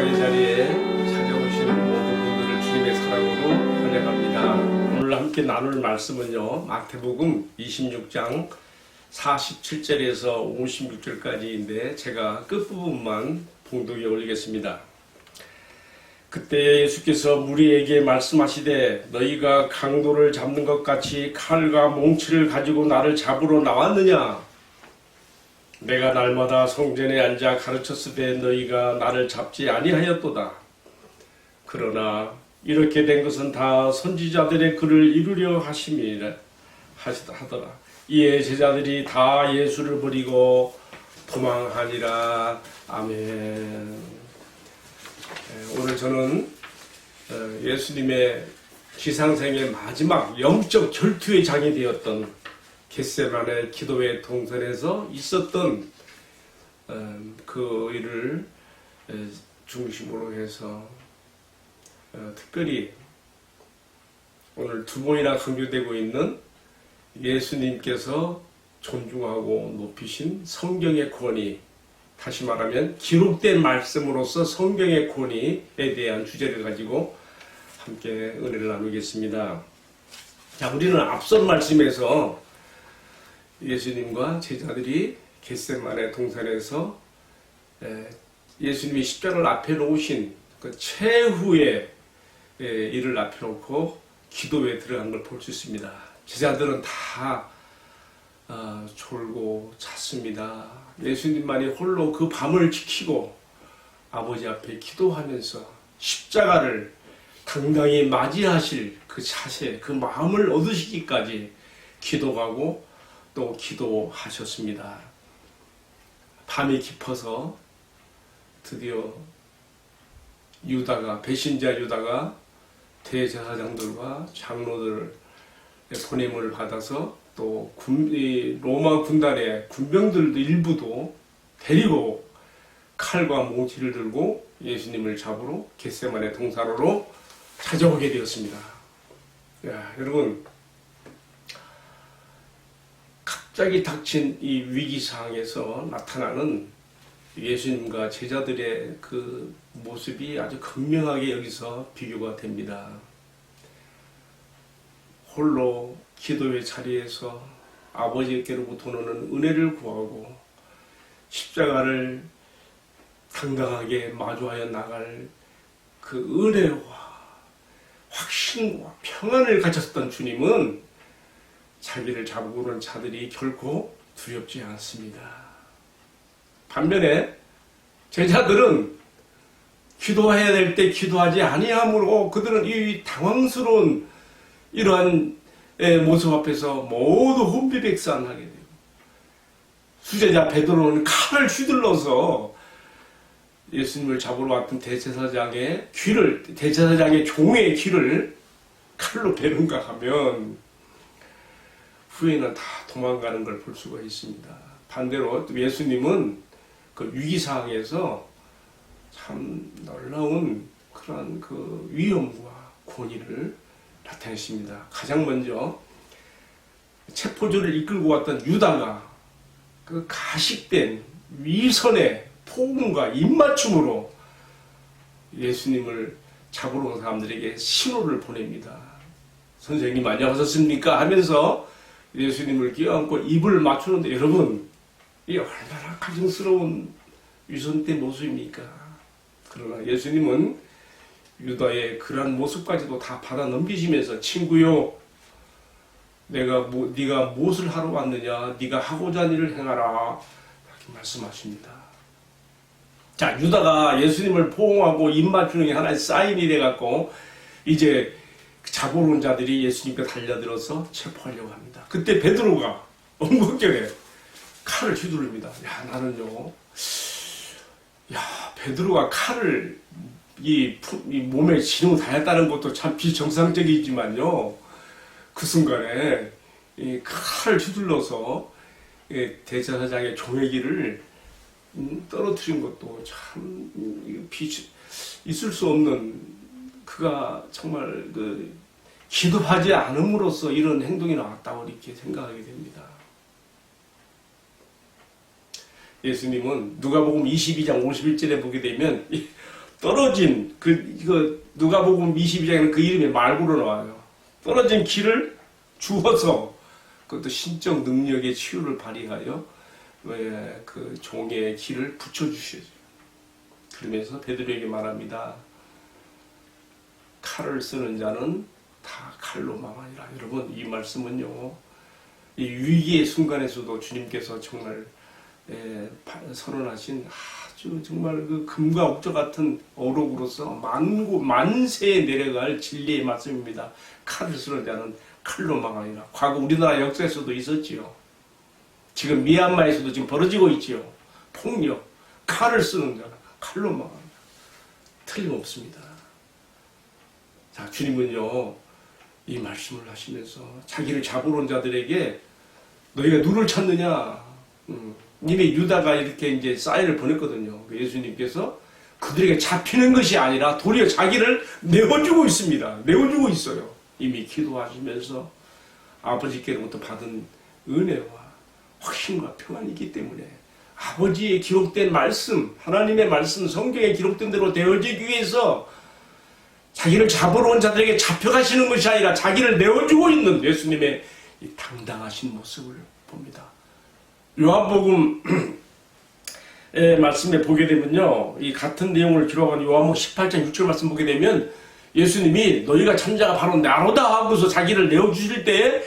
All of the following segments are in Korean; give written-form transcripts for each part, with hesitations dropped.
묵상의 자리에 찾아오신 모든 분들을 주님의 사랑으로 환영합니다. 오늘 함께 나눌 말씀은요, 마태복음 26장 47절에서 56절까지인데 제가 끝부분만 봉독에 올리겠습니다. 그때 예수께서 무리에게 말씀하시되 너희가 강도를 잡는 것 같이 칼과 몽치를 가지고 나를 잡으러 나왔느냐? 내가 날마다 성전에 앉아 가르쳤으되 너희가 나를 잡지 아니하였도다. 그러나 이렇게 된 것은 다 선지자들의 글을 이루려 하심이라 하더라. 이에 제자들이 다 예수를 버리고 도망하니라. 아멘. 오늘 저는 예수님의 지상생의 마지막 영적 결투의 장이 되었던 겟세마네 기도의 동산에서 있었던 그 일을 중심으로 해서 특별히 오늘 두 번이나 강조되고 있는 예수님께서 존중하고 높이신 성경의 권위, 다시 말하면 기록된 말씀으로서 성경의 권위에 대한 주제를 가지고 함께 은혜를 나누겠습니다. 자, 우리는 앞선 말씀에서 예수님과 제자들이 겟세마네 동산에서 예수님이 십자가를 앞에 놓으신 그 최후의 일을 앞에 놓고 기도에 들어간 걸 볼 수 있습니다. 제자들은 다 졸고 잤습니다. 예수님만이 홀로 그 밤을 지키고 아버지 앞에 기도하면서 십자가를 당당히 맞이하실 그 자세, 그 마음을 얻으시기까지 기도하고 또 기도하셨습니다. 밤이 깊어서 드디어 유다가, 배신자 유다가 대제사장들과 장로들의 보냄을 받아서 또 로마 군단의 군병들도 일부도 데리고 칼과 몽치를 들고 예수님을 잡으러 겟세마네 동산으로 찾아오게 되었습니다. 야, 여러분, 갑자기 닥친 이 위기 상황에서 나타나는 예수님과 제자들의 그 모습이 아주 극명하게 여기서 비교가 됩니다. 홀로 기도의 자리에서 아버지께로부터 오는 은혜를 구하고 십자가를 당당하게 마주하여 나갈 그 은혜와 확신과 평안을 가졌던 주님은 자기를 잡으러 오는 자들이 결코 두렵지 않습니다. 반면에 제자들은 기도해야 될 때 기도하지 아니하므로 그들은 이 당황스러운 이러한 모습 앞에서 모두 혼비백산하게 되고, 수제자 베드로는 칼을 휘둘러서 예수님을 잡으러 왔던 대제사장의 종의 귀를 칼로 베는가 하면 후에는 다 도망가는 걸 볼 수가 있습니다. 반대로 예수님은 그 위기 상황에서 참 놀라운 그런 그 위엄과 권위를 나타냈습니다. 가장 먼저 체포조를 이끌고 왔던 유다가 그 가식된 위선의 포옹과 입맞춤으로 예수님을 잡으러 온 사람들에게 신호를 보냅니다. 선생님 안녕하셨습니까? 하면서 예수님을 끼어안고 입을 맞추는데, 여러분, 이 얼마나 가증스러운 위선된 모습입니까? 그러나 예수님은 유다의 그러한 모습까지도 다 받아 넘기시면서, 친구요, 네가 무엇을 하러 왔느냐? 네가 하고자 하는 일을 행하라, 이렇게 말씀하십니다. 자, 유다가 예수님을 포옹하고 입 맞추는 게 하나의 사인이 돼갖고 이제 잡으러 온 자들이 예수님께 달려들어서 체포하려고 합니다. 그때 베드로가 엉겁결에 칼을 휘두릅니다. 베드로가 칼을 이 몸에 지능을 다했다는 것도 참 비정상적이지만요, 그 순간에 이 칼을 휘둘러서 대제사장의 종의 길을 떨어뜨린 것도 참 있을 수 없는, 그가 정말 기도하지 않음으로써 이런 행동이 나왔다고 이렇게 생각하게 됩니다. 예수님은 누가복음 22장 51절에 보게 되면 떨어진 이거 누가복음 22장에는 그 이름이 말고로 나와요. 떨어진 길을 주어서 그것도 신적 능력의 치유를 발휘하여 그 종의 길을 붙여주셔야죠. 그러면서 베드로에게 말합니다. 칼을 쓰는 자는 다 칼로 망하니라. 여러분, 이 말씀은요, 이 위기의 순간에서도 주님께서 정말 선언하신 아주 정말 그 금과 옥조 같은 어록으로서 만세에 내려갈 진리의 말씀입니다. 칼을 쓰는 자는 칼로 망하니라. 과거 우리나라 역사에서도 있었지요. 지금 미얀마에서도 지금 벌어지고 있지요. 폭력, 칼을 쓰는 자는 칼로 망합니다. 틀림없습니다. 자, 주님은요, 이 말씀을 하시면서 자기를 잡으러 온 자들에게 너희가 누를 찾느냐? 이미 유다가 이렇게 이제 사인을 보냈거든요. 예수님께서 그들에게 잡히는 것이 아니라 도리어 자기를 내어주고 있습니다. 내어주고 있어요. 이미 기도하시면서 아버지께로부터 받은 은혜와 확신과 평안이 있기 때문에 아버지의 기록된 말씀, 하나님의 말씀, 성경에 기록된 대로 되어지기 위해서 자기를 잡으러 온 자들에게 잡혀가시는 것이 아니라 자기를 내어주고 있는 예수님의 이 당당하신 모습을 봅니다. 요한복음 말씀에 보게 되면요, 이 같은 내용을 기록한 요한복음 18장 6절 말씀 보게 되면 예수님이 너희가 참자가 바로 나로다 하고서 자기를 내어주실 때에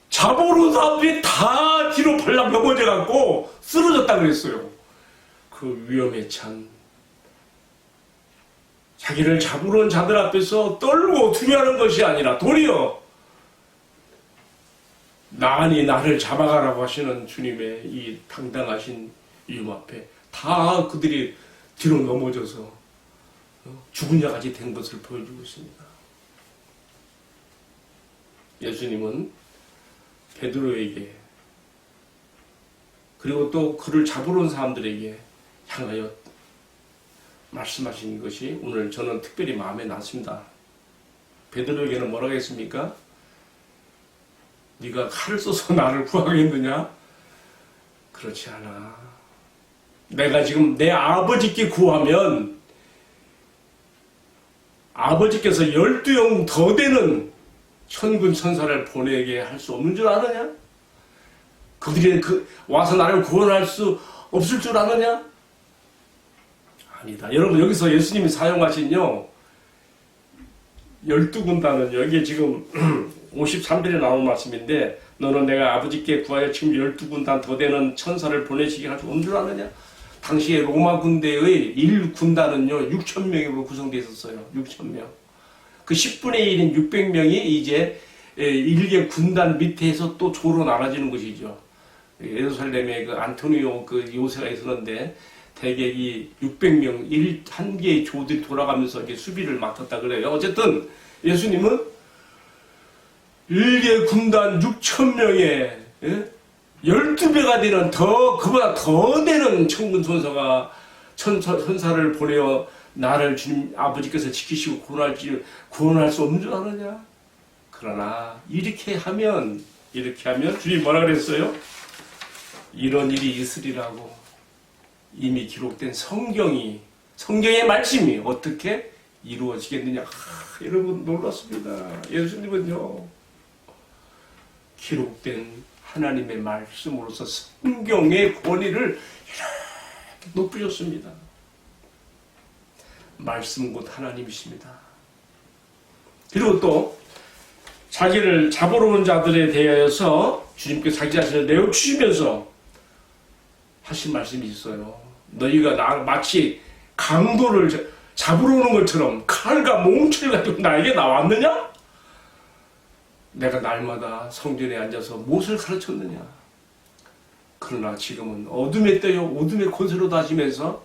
잡으러 온 사람들이 다 뒤로 발락 넘어져 갖고 쓰러졌다 그랬어요. 그 위험에 찬 자기를 잡으러 온 자들 앞에서 떨고 두려워하는 것이 아니라 도리어 나니 나를 잡아가라고 하시는 주님의 이 당당하신 이유 앞에 다 그들이 뒤로 넘어져서 죽은 자같이 된 것을 보여주고 있습니다. 예수님은 베드로에게 그리고 또 그를 잡으러 온 사람들에게 향하여 말씀하신 것이 오늘 저는 특별히 마음에 났습니다. 베드로에게는 뭐라고 했습니까? 네가 칼을 써서 나를 구하겠느냐? 그렇지 않아. 내가 지금 내 아버지께 구하면 아버지께서 12영 더 되는 천군 천사를 보내게 할 수 없는 줄 아느냐? 그들이 와서 나를 구원할 수 없을 줄 아느냐? 아니다. 여러분, 여기서 예수님이 사용하신요 12군단은 여기에 지금 53절에 나온 말씀인데 너는 내가 아버지께 구하여 지금 12군단 더 되는 천사를 보내시게 할 수 없는 줄 아느냐? 당시에 로마 군대의 1군단은요 6,000명으로 구성되어 있었어요. 6,000명. 그 10분의 1인 600명이 이제 일개 군단 밑에서 또 조로 나눠지는 것이죠. 예루살렘에 그 안토니오 그 요새가 있었는데 대개 이 600명 한 개의 조들이 돌아가면서 이렇게 수비를 맡았다 그래요. 어쨌든 예수님은 일개 군단 6,000명에 12배가 되는 그보다 더 되는 천군 천사를 보내어 나를 주님 아버지께서 지키시고 구원할 수 없는 줄 아느냐? 그러나 이렇게 하면 주님 뭐라 그랬어요? 이런 일이 있으리라고 이미 기록된 성경의 말씀이 어떻게 이루어지겠느냐? 여러분 놀랐습니다. 예수님은요 기록된 하나님의 말씀으로서 성경의 권위를 이렇게 높이셨습니다. 말씀 곧 하나님이십니다. 그리고 또 자기를 잡으러 온 자들에 대하여서 주님께서 자기 자신을 내어주시면서 하신 말씀이 있어요. 너희가 마치 강도를 잡으러 오는 것처럼 칼과 몽치를 가지고 나에게 나왔느냐? 내가 날마다 성전에 앉아서 무엇을 가르쳤느냐? 그러나 지금은 어둠에 떠요 어둠의 권세로 다지면서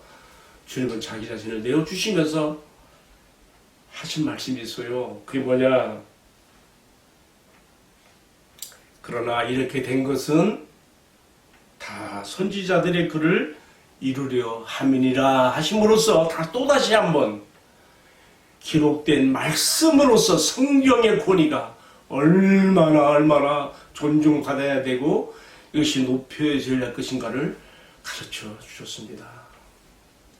주님은 자기 자신을 내어주시면서 하신 말씀이 있어요. 그게 뭐냐? 그러나 이렇게 된 것은 다 선지자들의 글을 이루려 함이니라 하심으로써 다 또다시 한번 기록된 말씀으로서 성경의 권위가 얼마나 존중받아야 되고 이것이 높여져야 할 것인가를 가르쳐 주셨습니다.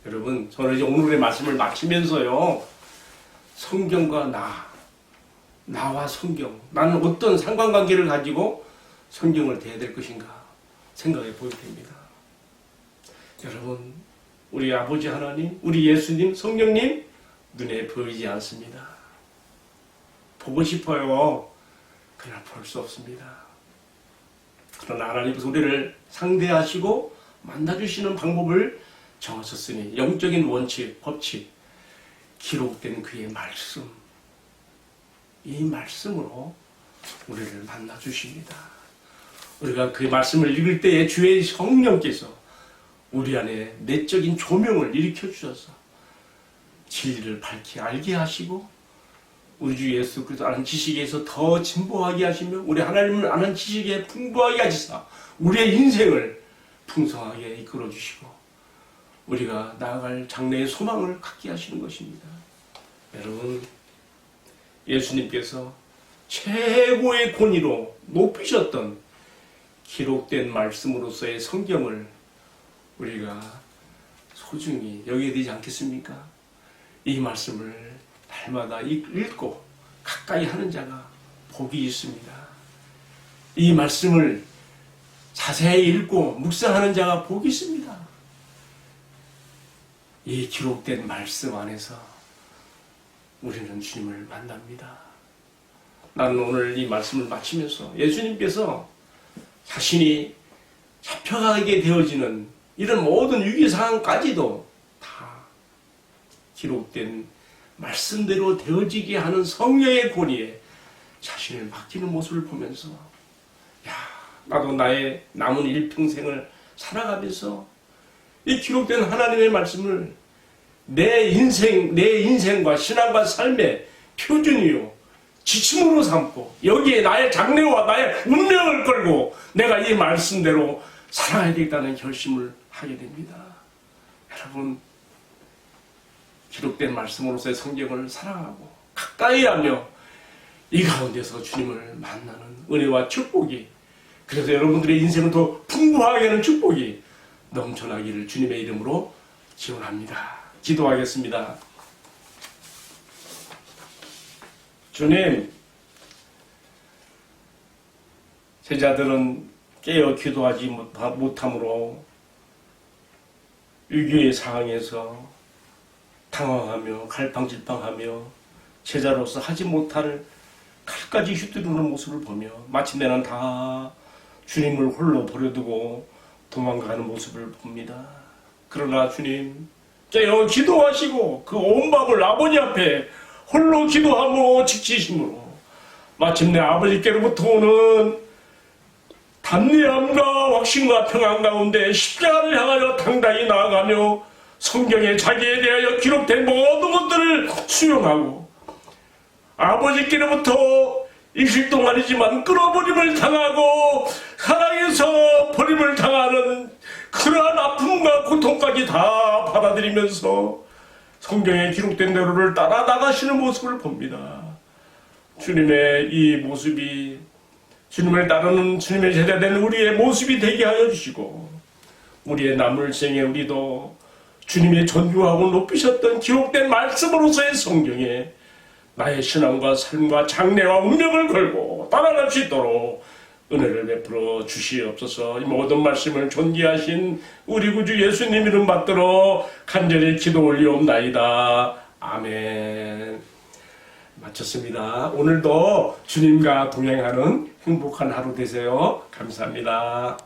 여러분, 저는 이제 오늘의 말씀을 마치면서요, 성경과 나와 성경, 나는 어떤 상관관계를 가지고 성경을 대해야 될 것인가 생각해 보게 됩니다. 여러분, 우리 아버지 하나님, 우리 예수님, 성령님 눈에 보이지 않습니다. 보고 싶어요. 그러나 볼 수 없습니다. 그러나 하나님께서 우리를 상대하시고 만나주시는 방법을 정하셨으니 영적인 원칙, 법칙, 기록된 그의 말씀, 이 말씀으로 우리를 만나주십니다. 우리가 그 말씀을 읽을 때에 주의 성령께서 우리 안에 내적인 조명을 일으켜 주셔서 진리를 밝히 알게 하시고 우리 주 예수 그리스도 아는 지식에서 더 진보하게 하시며 우리 하나님을 아는 지식에 풍부하게 하시사 우리의 인생을 풍성하게 이끌어 주시고 우리가 나아갈 장래의 소망을 갖게 하시는 것입니다. 여러분, 예수님께서 최고의 권위로 높이셨던 기록된 말씀으로서의 성경을 우리가 소중히 여겨야 되지 않겠습니까? 이 말씀을 날마다 읽고 가까이 하는 자가 복이 있습니다. 이 말씀을 자세히 읽고 묵상하는 자가 복이 있습니다. 이 기록된 말씀 안에서 우리는 주님을 만납니다. 나는 오늘 이 말씀을 마치면서 예수님께서 자신이 잡혀가게 되어지는 이런 모든 위기상황까지도 다 기록된 말씀대로 되어지게 하는 성령의 권위에 자신을 맡기는 모습을 보면서 나도 나의 남은 일평생을 살아가면서 이 기록된 하나님의 말씀을 내 인생과 신앙과 삶의 표준이요 지침으로 삼고 여기에 나의 장래와 나의 운명을 걸고 내가 이 말씀대로 살아야 되겠다는 결심을 하게 됩니다. 여러분, 기록된 말씀으로서의 성경을 사랑하고 가까이 하며 이 가운데서 주님을 만나는 은혜와 축복이, 그래서 여러분들의 인생을 더 풍부하게 하는 축복이 넘쳐나기를 주님의 이름으로 기원합니다. 기도하겠습니다. 주님, 제자들은 깨어 기도하지 못함으로 위기의 상황에서 당황하며 갈팡질팡하며 제자로서 하지 못할 칼까지 휘두르는 모습을 보며 마침내는 다 주님을 홀로 버려두고 도망가는 모습을 봅니다. 그러나 주님, 깨어 기도하시고 그 온 밤을 아버지 앞에 홀로 기도하므로 지치심으로 마침내 아버지께로부터 오는 담대함과 확신과 평안 가운데 십자가를 향하여 당당히 나아가며 성경에 자기에 대하여 기록된 모든 것들을 수용하고 아버지께로부터 일실 동안이지만 끊어버림을 당하고 사랑에서 버림을 당하는 그러한 아픔과 고통까지 다 받아들이면서 성경에 기록된 대로를 따라 나가시는 모습을 봅니다. 주님의 이 모습이 주님을 따르는 주님의 제자된 우리의 모습이 되게 하여 주시고 우리의 남을 생에 우리도 주님의 존귀하고 높이셨던 기록된 말씀으로서의 성경에 나의 신앙과 삶과 장래와 운명을 걸고 따라갈 수 있도록 은혜를 베풀어 주시옵소서. 이 모든 말씀을 존귀하신 우리 구주 예수님 이름 받들어 간절히 기도 올리옵나이다. 아멘. 마쳤습니다. 오늘도 주님과 동행하는 행복한 하루 되세요. 감사합니다.